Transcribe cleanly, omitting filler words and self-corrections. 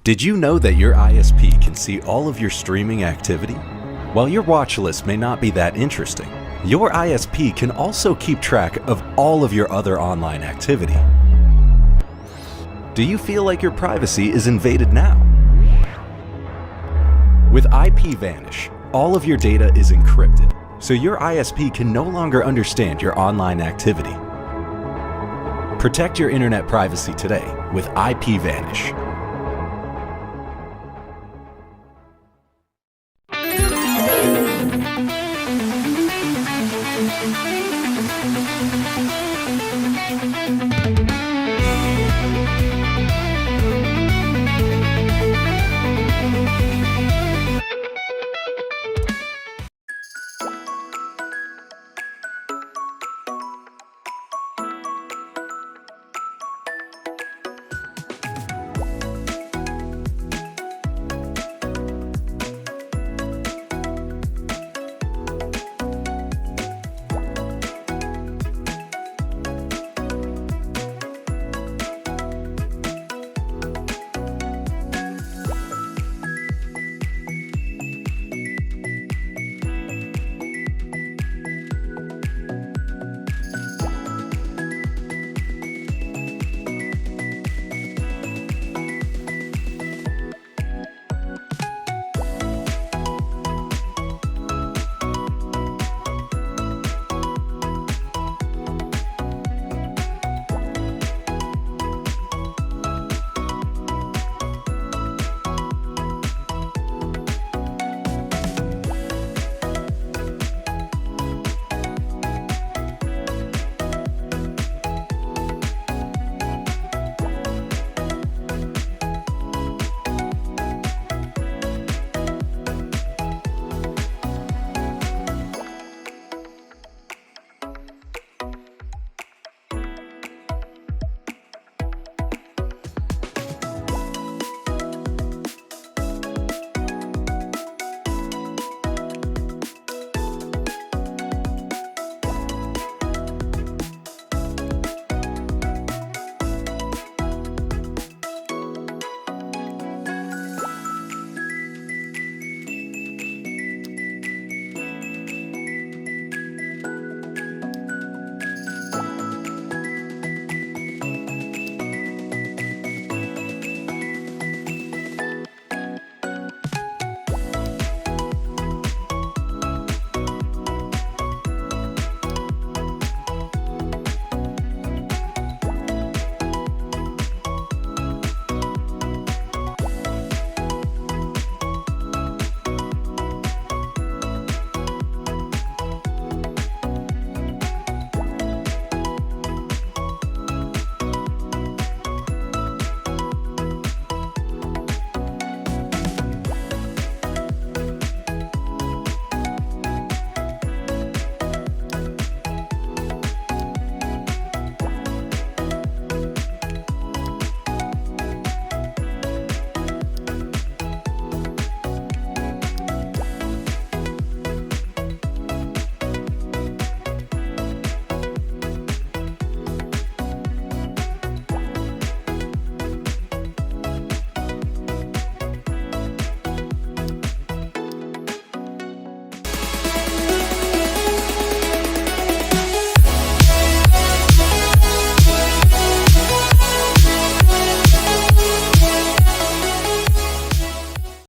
Did you know that your ISP can see all of your streaming activity? While your watch list may not be that interesting, your ISP can also keep track of all of your other online activity. Do you feel like your privacy is invaded now? With IPVanish, all of your data is encrypted, so your ISP can no longer understand your online activity. Protect your internet privacy today with IPVanish.